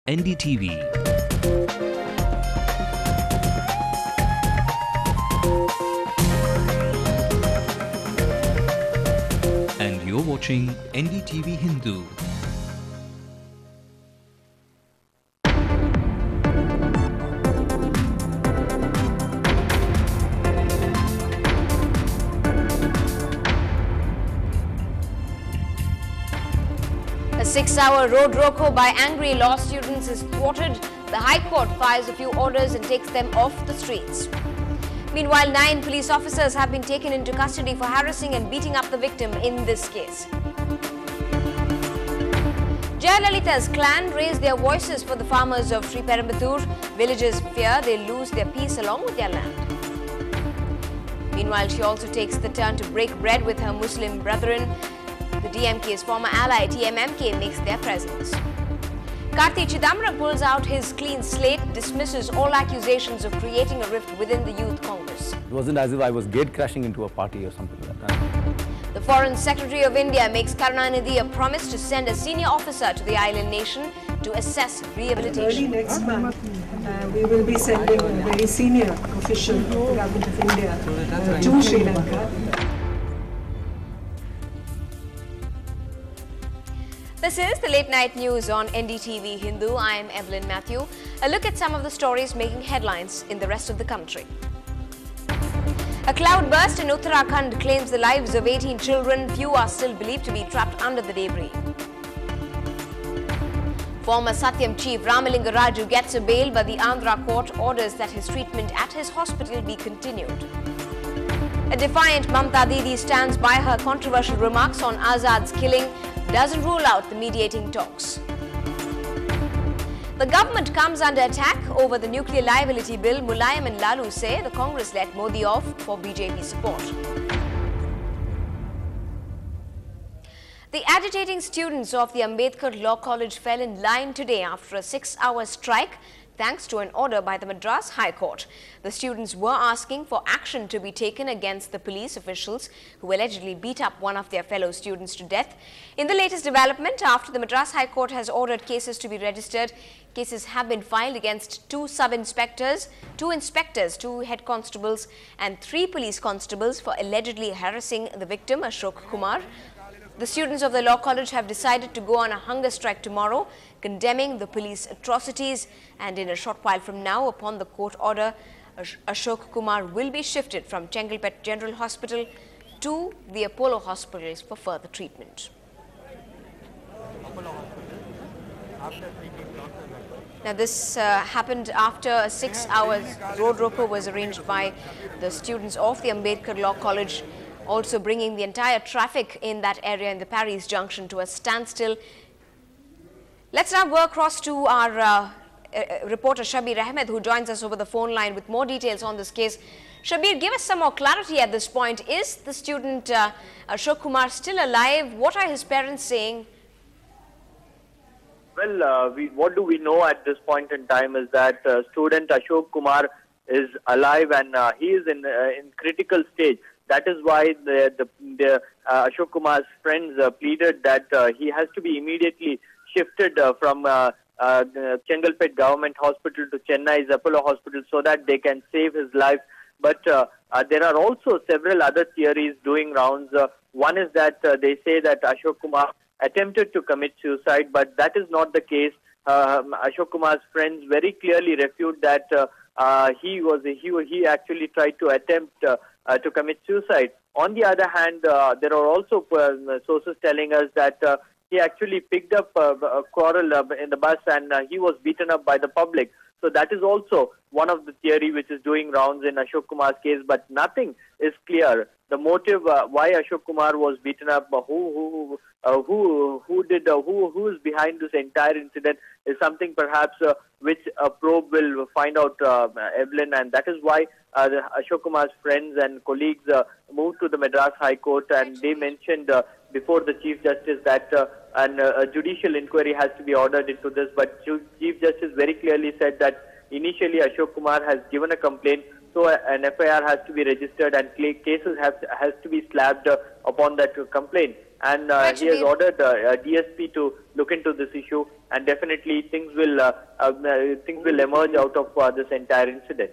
NDTV. And you're watching NDTV Hindu. A 6-hour road roko by angry law students is thwarted. The High Court fires a few orders and takes them off the streets. Meanwhile, 9 police officers have been taken into custody for harassing and beating up the victim in this case. Jayalalitha's clan raised their voices for the farmers of Sri Perambatoor. Villagers fear they'll lose their peace along with their land. Meanwhile, she also takes the turn to break bread with her Muslim brethren. The DMK's former ally TMMK makes their presence. Karti Chidambaram pulls out his clean slate, dismisses all accusations of creating a rift within the Youth Congress. It wasn't as if I was gate crashing into a party or something like that. The Foreign Secretary of India makes Karunanidhi a promise to send a senior officer to the island nation to assess rehabilitation. Early next month, we will be sending a very senior official of the Government of India to Sri Lanka. This is the Late Night News on NDTV Hindu. I am Evelyn Matthew. A look at some of the stories making headlines in the rest of the country. A cloudburst in Uttarakhand claims the lives of 18 children. Few are still believed to be trapped under the debris. Former Satyam chief Ramalinga Raju gets a bail, but the Andhra court orders that his treatment at his hospital be continued. A defiant Mamta Didi stands by her controversial remarks on Azad's killing, doesn't rule out the mediating talks. The government comes under attack over the nuclear liability bill. Mulayam and Lalu say the Congress let Modi off for BJP support. The agitating students of the Ambedkar Law College fell in line today after a 6-hour strike, thanks to an order by the Madras High Court. The students were asking for action to be taken against the police officials who allegedly beat up one of their fellow students to death. In the latest development, after the Madras High Court has ordered cases to be registered, cases have been filed against 2 sub-inspectors, 2 inspectors, 2 head constables and 3 police constables for allegedly harassing the victim, Ashok Kumar. The students of the law college have decided to go on a hunger strike tomorrow, condemning the police atrocities, and in a short while from now, upon the court order, Ashok Kumar will be shifted from Chengalpet General Hospital to the Apollo hospitals for further treatment. Now this happened after a 6-hour road roko was arranged by the students of the Ambedkar Law College, also bringing the entire traffic in that area in the Paris Junction to a standstill. Let's now go across to our reporter Shabir Ahmed, who joins us over the phone line with more details on this case. Shabir, give us some more clarity at this point. Is the student Ashok Kumar still alive? What are his parents saying? Well, what do we know at this point in time is that student Ashok Kumar is alive and he is in critical stage. That is why the Ashok Kumar's friends pleaded that he has to be immediately shifted from Chengalpet Government Hospital to Chennai's Apollo Hospital so that they can save his life. But there are also several other theories doing rounds. One is that they say that Ashok Kumar attempted to commit suicide, but that is not the case. Ashok Kumar's friends very clearly refute that he actually tried to attempt to commit suicide. On the other hand, there are also sources telling us that he actually picked up a quarrel in the bus and he was beaten up by the public. So that is also one of the theory which is doing rounds in Ashok Kumar's case, but nothing is clear. The motive why Ashok Kumar was beaten up, who is behind this entire incident is something perhaps which a probe will find out, Evelyn, and that is why Ashok Kumar's friends and colleagues moved to the Madras High Court, and they mentioned before the Chief Justice that a judicial inquiry has to be ordered into this, but Chief Justice very clearly said that initially Ashok Kumar has given a complaint So an FIR has to be registered and cases has to be slapped upon that complaint. And he has ordered DSP to look into this issue, and definitely things will emerge out of this entire incident.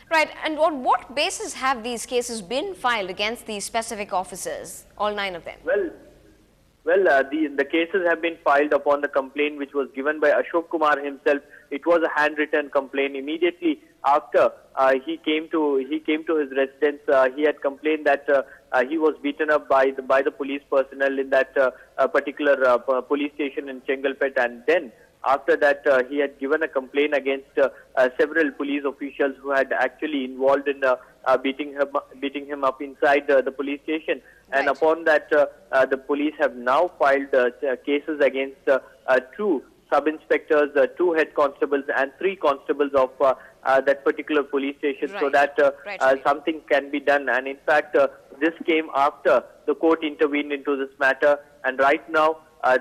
Right, and on what basis have these cases been filed against these specific officers, all 9 of them? Well, the cases have been filed upon the complaint which was given by Ashok Kumar himself. It was a handwritten complaint. Immediately after he came to his residence, he had complained that he was beaten up by the police personnel in that particular police station in Chengalpet, and then after that he had given a complaint against several police officials who had actually involved in beating him up inside the police station. And upon that, the police have now filed cases against 2 sub-inspectors, 2 head constables and 3 constables of that particular police station, so that something can be done. And in fact, this came after the court intervened into this matter, and right now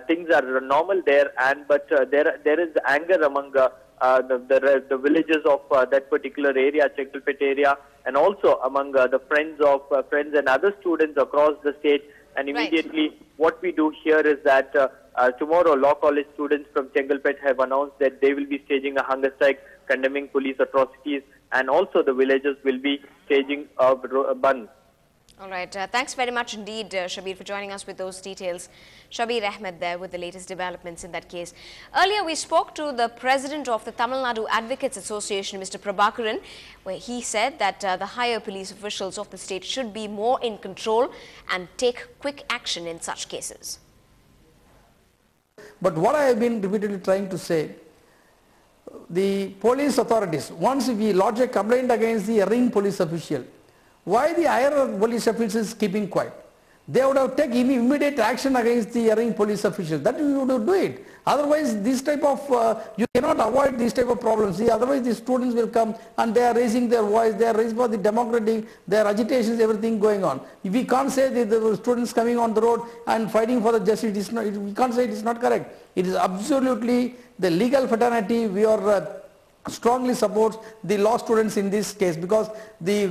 things are normal there. But there is anger among the villagers of that particular area, Chengalpet area, and also among the friends and other students across the state. And immediately, what we do here is that tomorrow, law college students from Chengalpet have announced that they will be staging a hunger strike condemning police atrocities, and also the villagers will be staging a bandh. All right. Thanks very much indeed, Shabir, for joining us with those details. Shabir Ahmed there with the latest developments in that case. Earlier, we spoke to the president of the Tamil Nadu Advocates Association, Mr. Prabhakaran, where he said that the higher police officials of the state should be more in control and take quick action in such cases. But what I have been repeatedly trying to say, the police authorities, once we lodge a complaint against the erring police official, why the higher police officials is keeping quiet? They would have taken immediate action against the erring police officials. That we would do it. Otherwise, this type of, you cannot avoid these type of problems. See, otherwise the students will come and they are raising their voice, they are raising for the democratic, their agitations, everything going on. We can't say that the students coming on the road and fighting for the justice. It is not, we can't say it is not correct. It is absolutely the legal fraternity. We are strongly supports the law students in this case, because the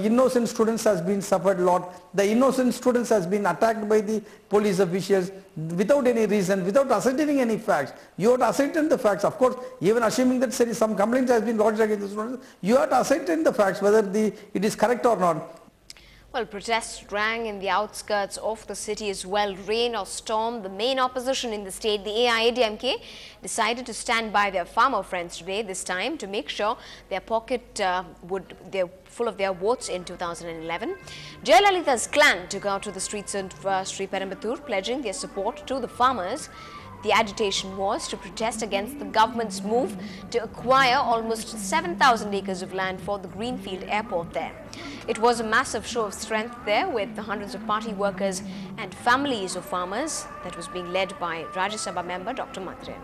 innocent students has been suffered a lot. The innocent students has been attacked by the police officials without any reason, without ascertaining any facts. You have to ascertain the facts. Of course, even assuming that some complaints has been lodged against the students, you have to ascertain the facts whether it is correct or not. Well, protests rang in the outskirts of the city as well. Rain or storm, the main opposition in the state, the AIADMK, decided to stand by their farmer friends today, this time to make sure their pocket they're full of their votes in 2011. Jayalalitha's clan took out to the streets of Sri Perambatoor, pledging their support to the farmers. The agitation was to protest against the government's move to acquire almost 7,000 acres of land for the Greenfield airport there. It was a massive show of strength there, with the hundreds of party workers and families of farmers that was being led by Rajya Sabha member Dr. Matre.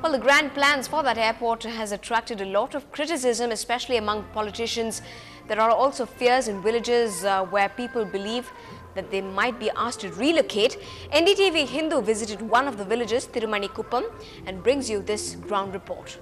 Well, the grand plans for that airport has attracted a lot of criticism, especially among politicians. There are also fears in villages where people believe that they might be asked to relocate. NDTV Hindu visited one of the villages, Tirumani Kuppam, and brings you this ground report.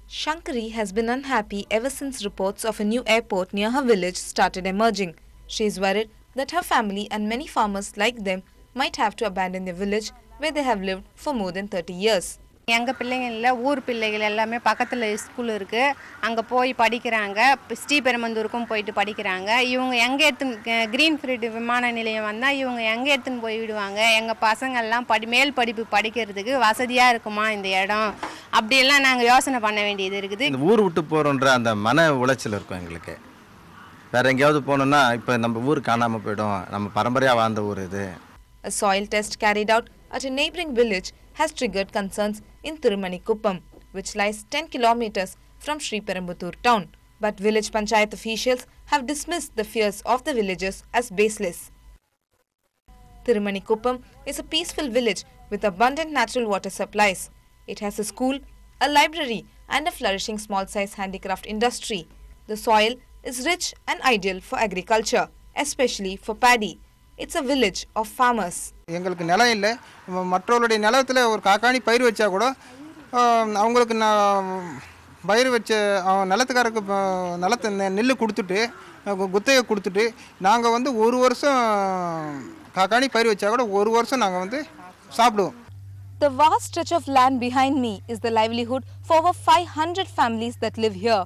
Shankari has been unhappy ever since reports of a new airport near her village started emerging. She is worried that her family and many farmers like them might have to abandon their village where they have lived for more than 30 years. எங்க பிள்ளைங்க ஊர் பிள்ளைகள் எல்லாமே பக்கத்துல school இருக்கு, அங்க போய் படிக்கறாங்க. ஸ்ரீபெரும்புதூருக்கும் போயிட்டு படிக்கறாங்க. இவங்க எங்க எடுத்து கிரீன்ஃபீல்ட் விமான நிலையம் வந்தா இவங்க எங்க எடுத்துன்னு போய் விடுவாங்க? எங்க பசங்க எல்லாம் மேல் படிப்பு படிக்கிறதுக்கு வசதியா இருக்குமா இந்த இடம்? அப்படி எல்லாம் நாங்க யோசனை பண்ண வேண்டியது இருக்குது. இந்த ஊர் விட்டு போறோம்ன்ற அந்த மன உளைச்சல் இருக்கும் எங்களுக்கு. வேற எங்கயாவது போறோம்னா இப்ப நம்ம ஊர் காணாம போய்டும். நம்ம பரம்பரையா வாழ்ந்த ஊர் இது. A soil test carried out at a neighboring village has triggered concerns in Tirumani Kuppam, which lies 10 kilometers from Sri Perambatoor town. But village panchayat officials have dismissed the fears of the villagers as baseless. Tirumani Kuppam is a peaceful village with abundant natural water supplies. It has a school, a library and a flourishing small-size handicraft industry. The soil is rich and ideal for agriculture, especially for paddy. It's a village of farmers. எங்களுக்கு நிலம் இல்லை, மற்றவருடைய நிலத்துல ஒரு காக்காணி பயிர் வச்சா கூட அவங்களுக்கு பயிர் வச்ச அவன் நிலத்துக்காரருக்கு நிலத்தை நெல் கொடுத்துட்டு குத்தகை கொடுத்துட்டு நாங்கள் வந்து ஒரு வருஷம் காக்காணி பயிர் வச்சா கூட ஒரு வருஷம் நாங்கள் வந்து சாப்பிடுவோம். The vast stretch of land behind me is the livelihood for over 500 families that live here.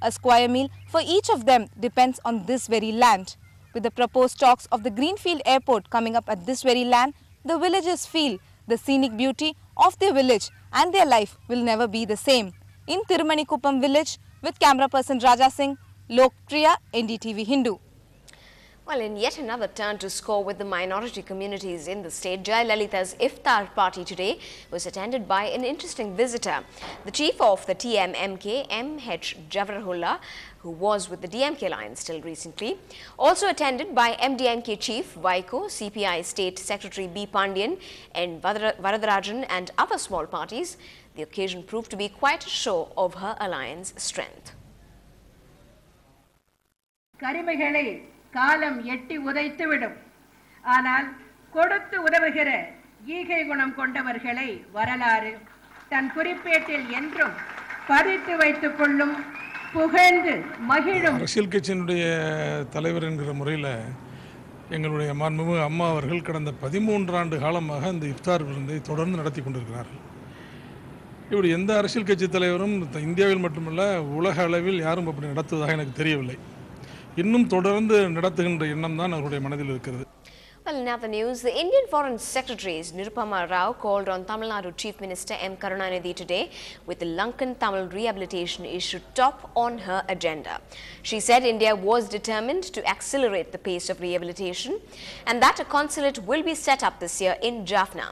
A square meal for each of them depends on this very land. With the proposed talks of the Greenfield Airport coming up at this very land, the villagers feel the scenic beauty of their village and their life will never be the same. In Thirumanikuppam village, with camera person Raja Singh, Lokpriya, NDTV Hindu. Well, in yet another turn to score with the minority communities in the state, Jayalalitha's Iftar party today was attended by an interesting visitor. The chief of the TMMK, M.H. Jawaharlal, who was with the DMK alliance till recently, also attended by MDMK chief Vaiko, CPI state secretary B. Pandian and Varadarajan and other small parties. The occasion proved to be quite a show of her alliance strength. காலம் எட்டி உதைத்துவிடும். ஆனால் கொடுத்து உதவுகிற ஈகை குணம் கொண்டவர்களை வரலாறு தன் குறிப்பேட்டில் என்றும் பதித்து வைத்துக் கொள்ளும், புகழ்ந்து மகிழும். அரசியல் கட்சியினுடைய தலைவர் என்கிற முறையில் எங்களுடைய மாண்புமிகு அம்மா அவர்கள் கடந்த 13 ஆண்டு காலமாக இந்த இஃப்தார் விருந்தை தொடர்ந்து நடத்தி கொண்டிருக்கிறார்கள். இப்படி எந்த அரசியல் கட்சி தலைவரும் இந்தியாவில் மட்டுமல்ல உலக அளவில் யாரும் அப்படி நடத்துவதாக எனக்கு தெரியவில்லை. இன்னும் தொடர்ந்து நடத்துகின்ற எண்ணம் தான் அவருடைய மனதில் இருக்கிறது. Well, in other news, the Indian Foreign Secretary Nirupama Rao called on Tamil Nadu Chief Minister M. Karunanidhi today with the Lankan Tamil rehabilitation issue top on her agenda. She said India was determined to accelerate the pace of rehabilitation and that a consulate will be set up this year in Jaffna.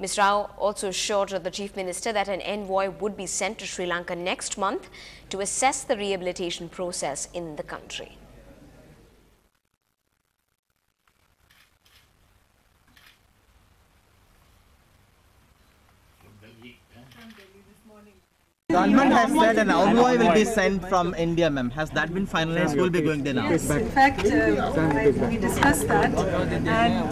Ms. Rao also assured the Chief Minister that an envoy would be sent to Sri Lanka next month to assess the rehabilitation process in the country. Government has said an envoy will be sent from India, ma'am. Has that been finalized? Who will be going there now? Yes, in fact, we discussed that, and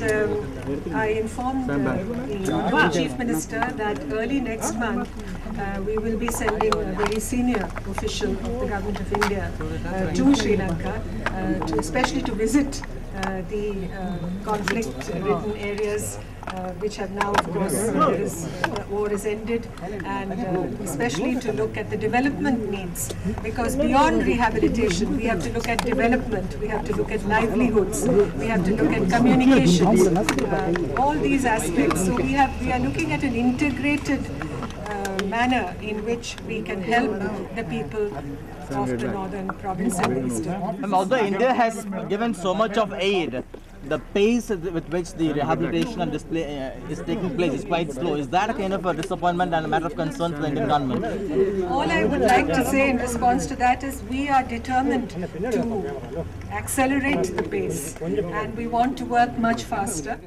I informed the Chief Minister that early next month we will be sending a very senior official of the Government of India to Sri Lanka, especially to visit the conflict-ridden areas which have now, of course, the war is ended, and especially to look at the development needs, because beyond rehabilitation we have to look at development, we have to look at livelihoods, we have to look at communications, all these aspects. So we are looking at an integrated manner in which we can help the people of the northern province and the eastern. Although India has given so much of aid, the pace with which the rehabilitation and display is taking place is quite slow. Is that a kind of a disappointment and a matter of concern for the Indian government? All I would like to say in response to that is we are determined to accelerate the pace and we want to work much faster.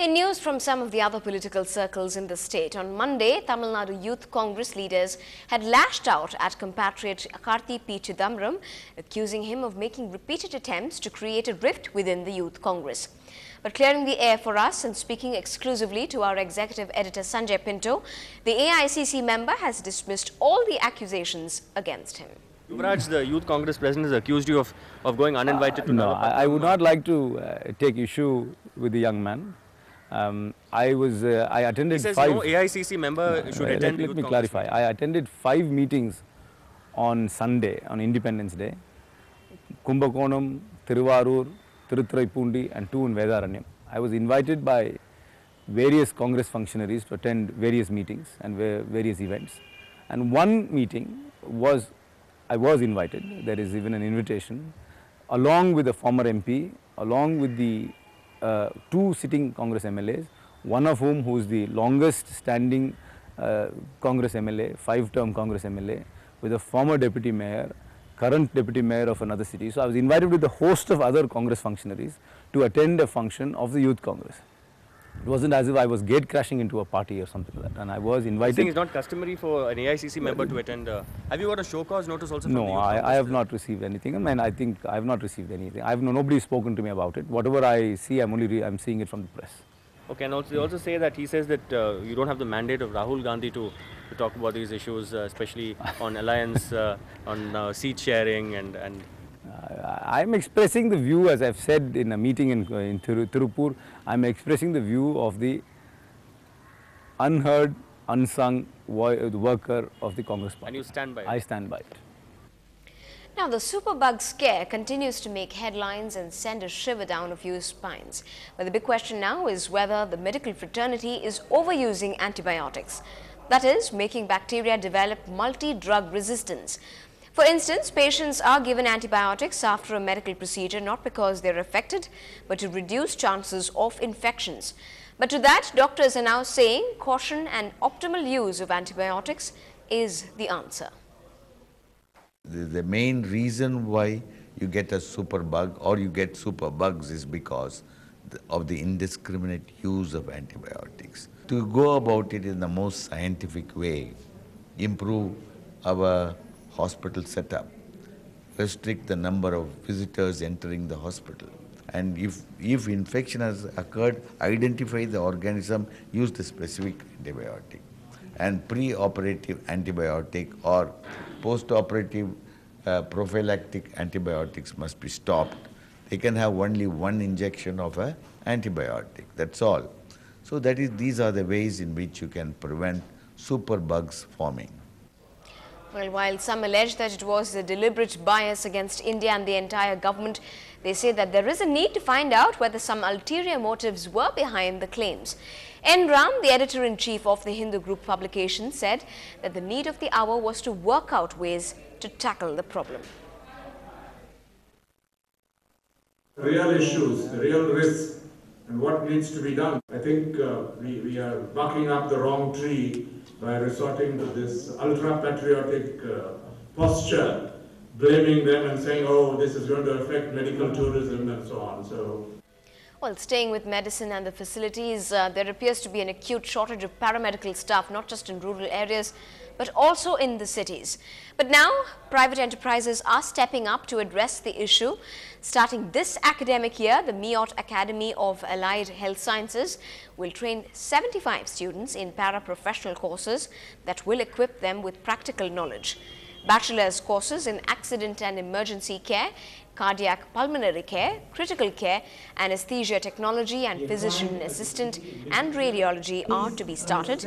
In news from some of the other political circles in the state, on Monday, Tamil Nadu Youth Congress leaders had lashed out at compatriot Karthi P. Chidambaram, accusing him of making repeated attempts to create a rift within the Youth Congress. But clearing the air for us and speaking exclusively to our executive editor Sanjay Pinto, the AICC member has dismissed all the accusations against him. Yuvraj, the Youth Congress president has accused you of going uninvited to No, I would not like to take issue with the young man. I attended he says 5. No AICC member should attend. Let me clarify. I attended 5 meetings on Sunday, on Independence Day. Kumbakonam, Thiruvarur, Tiruthraipundi and 2 in Vedaranyam. I was invited by various Congress functionaries to attend various meetings and various events. And one meeting I was invited. There is even an invitation along with a former MP, along with the 2 sitting Congress MLAs, one of whom who is the longest standing Congress MLA, 5-term Congress MLA, with a former deputy mayor, current deputy mayor of another city. So I was invited with a host of other Congress functionaries to attend a function of the Youth Congress. It wasn't as if I was gate crashing into a party or something like that, and I was invited. I think it's not customary for an AICC member to attend. Have you got a show cause notice also? No, I have not received anything. I mean, I think I have not received anything. Nobody has spoken to me about it. Whatever I see, I'm seeing it from the press. Okay, and also they also say that he says that you don't have the mandate of Rahul Gandhi to to talk about these issues, especially on alliance, on seat sharing and I'm expressing the view, as I've said in a meeting in Tirupur, I'm expressing the view of the unheard, unsung worker of the Congress Party. And you stand by it? I stand by it. Now, the superbug scare continues to make headlines and send a shiver down a few spines. But the big question now is whether the medical fraternity is overusing antibiotics. That is, making bacteria develop multi-drug resistance. For instance, patients are given antibiotics after a medical procedure not because they're affected, but to reduce chances of infections. But to that, doctors are now saying caution and optimal use of antibiotics is the answer. The main reason why you get a superbug or you get superbugs is because of the indiscriminate use of antibiotics. To go about it in the most scientific way, improve our hospital setup, restrict the number of visitors entering the hospital, and if infection has occurred, identify the organism, use the specific antibiotic. And pre-operative antibiotic or post-operative prophylactic antibiotics must be stopped. They can have only one injection of an antibiotic, that's all. So these are the ways in which you can prevent superbugs forming. Well, while some allege that it was a deliberate bias against India and the entire government, they say that there is a need to find out whether some ulterior motives were behind the claims. N. Ram, the editor-in-chief of the Hindu group publication, said that the need of the hour was to work out ways to tackle the problem. Real issues, real risks, and what needs to be done. I think we are barking up the wrong tree by resorting to this ultra-patriotic posture, blaming them and saying, oh, this is going to affect medical tourism and so on. Well, staying with medicine and the facilities, there appears to be an acute shortage of paramedical staff, not just in rural areas, but also in the cities. But now, private enterprises are stepping up to address the issue. Starting this academic year, the MEOT Academy of Allied Health Sciences will train 75 students in paraprofessional courses that will equip them with practical knowledge. Bachelor's courses in accident and emergency care, cardiac pulmonary care, critical care, anesthesia technology and physician assistant and radiology are to be started.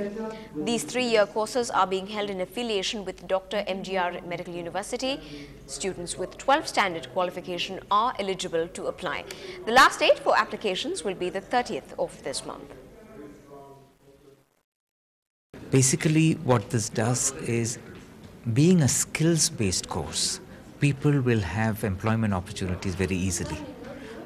These 3-year courses are being held in affiliation with Dr. MGR Medical University. Students with 12 standard qualification are eligible to apply. The last date for applications will be the 30th of this month. Basically, what this does is, being a skills-based course, people will have employment opportunities very easily,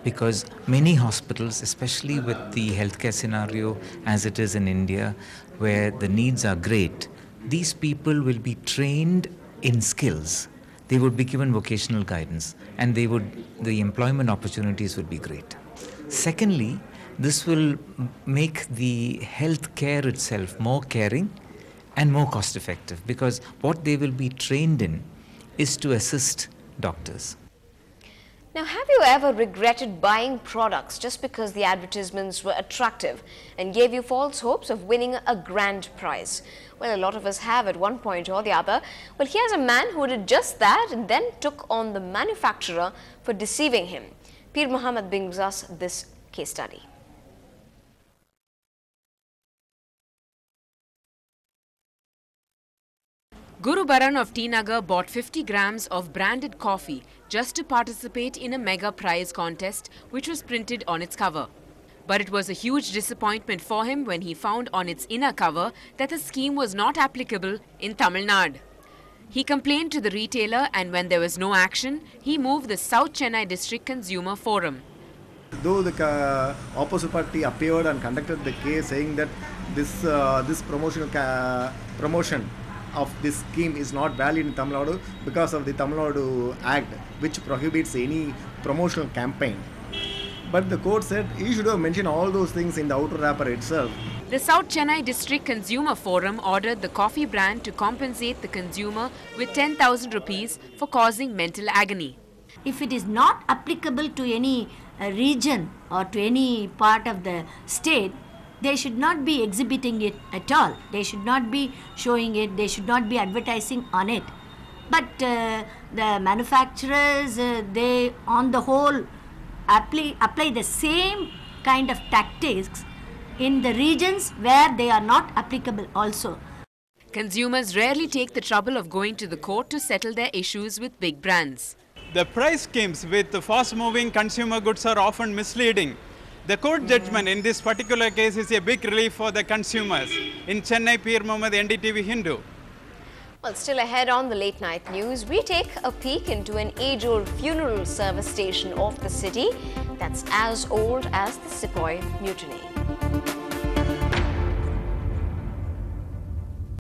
because many hospitals, especially with the healthcare scenario as it is in India, where the needs are great, these people will be trained in skills. They would be given vocational guidance, and the employment opportunities would be great. Secondly, this will make the healthcare itself more caring and more cost effective, because what they will be trained in is to assist doctors. Now, have you ever regretted buying products just because the advertisements were attractive and gave you false hopes of winning a grand prize? Well, a lot of us have at one point or the other. Well, here's a man who did just that and then took on the manufacturer for deceiving him. Pir Muhammad brings us this case study. Guru Baran of T Nagar bought 50 grams of branded coffee just to participate in a mega prize contest which was printed on its cover. But it was a huge disappointment for him when he found on its inner cover that the scheme was not applicable in Tamil Nadu. He complained to the retailer, and when there was no action, he moved the South Chennai District Consumer Forum. Though the opposite party appeared and conducted the case saying that this promotion of this scheme is not valid in Tamil Nadu because of the Tamil Nadu Act, which prohibits any promotional campaign. But the court said he should have mentioned all those things in the outer wrapper itself. The South Chennai District Consumer Forum ordered the coffee brand to compensate the consumer with 10,000 rupees for causing mental agony. If it is not applicable to any region or to any part of the state, they should not be exhibiting it at all. They should not be showing it. They should not be advertising on it. But the manufacturers, they on the whole apply the same kind of tactics in the regions where they are not applicable also. Consumers rarely take the trouble of going to the court to settle their issues with big brands. The price schemes with fast-moving consumer goods are often misleading. The court judgment in this particular case is a big relief for the consumers. In Chennai, Peer Mohammed, NDTV Hindu. Well, still ahead on the late night news, we take a peek into an age-old funeral service station of the city that's as old as the Sepoy Mutiny.